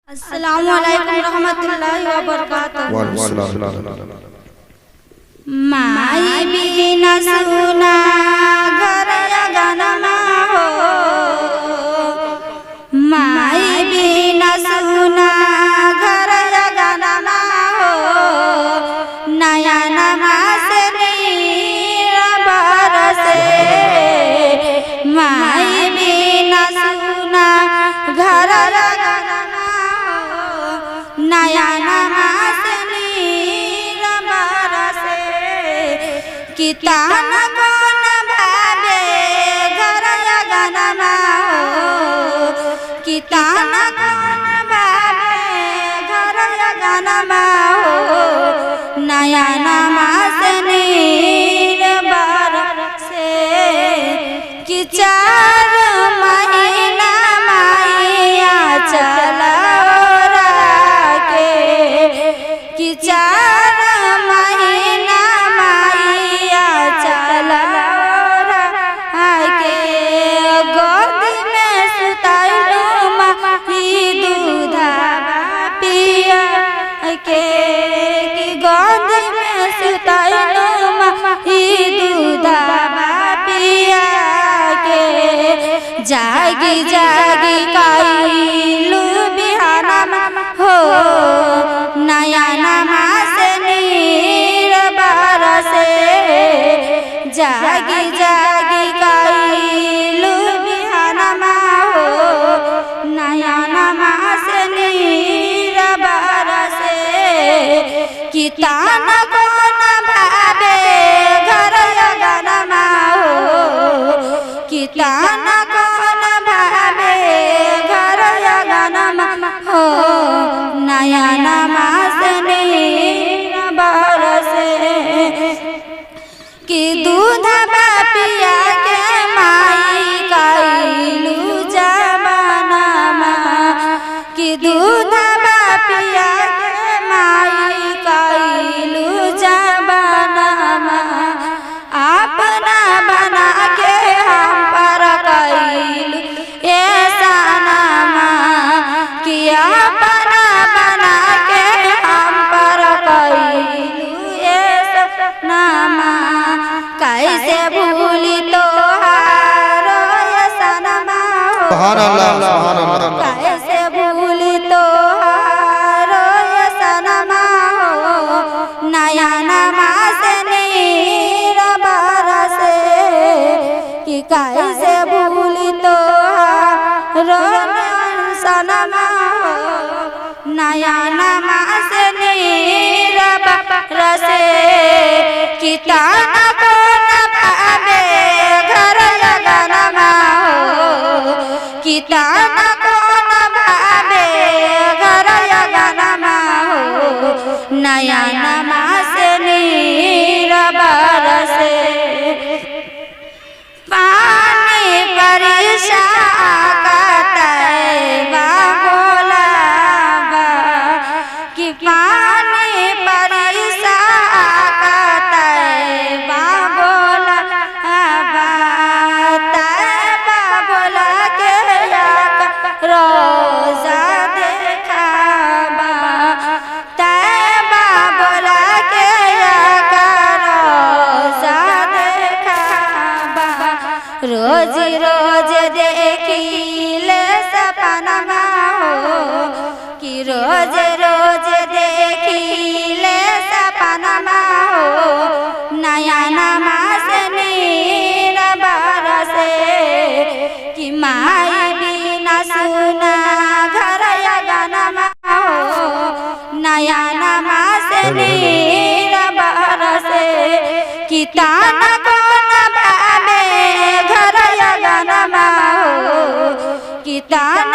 अस्सलामुअलैकुम रहमतुल्लाहि व बरकातहू। माई बिना सुना घर अगनमा हो, माई बिना सुना घर अगनमा हो, नया नमाज नीर बरसे। माई बिना सुना घर अगनमा हो, नया नमाज नीर बरसे। कितान कौन भावे घर अगनमा हो, कितान कौन भावे घर अगनमा हो, नया नमाज नीर बरसे। कि 4 महीना माइया चला के, कि 4 महीना माइया चला के, गोद में सुताइलो माही दूधवा पिया के, कि गोद में सुताइलो माही दूधवा पिया के। जागी जागी काइलू बिहानमा हो, नया नमाज नीर बरसे। जागी जागी काइलू बिहानमा हो, नया नमाज नीर बरसे। कितान कौन भावे घर अगनमा हो, कितान कौन भावे घर अगनमा हो, नया नमाज नीर बरसे। कि दूधवा पिया के माई काइलू जमानमा, कि दूधवा पिया के माई काइलू जमानमा। अपना बना के हम पर काइलू एहसानमा, कि अपना बना के हम पर काइलू एहसानमा। कैसे भूली तोहारो एहसानमा हो, कैसे भूली तोहारो एहसानमा हो, नया नमाज नीर बरसे। कि कैसे भूली तोहारो एहसानमा हो, नया नमाज नीर बरसे। कितान कौन भावे घर अगनमा हो, कितान कौन भावे घर अगनमा हो, नया नमाज नीर बरसे। पानी परिशा कतैबा बोलाबा, कि पानी परिशा कतैबा बोलाबा। तैबा बोला के रोजा देखाबा, तैबा बोला के रोजा देखाबा। रोज रोज देखिले सपनमा हो, कि रोज रोज देखिले सपनमा हो, नया नमाज नीर बरसे। कि माई बिना सुना घर अगनमा हो, नया नमाज नीर बरसे। कितान कौन भावे घर अगनमा हो, कितान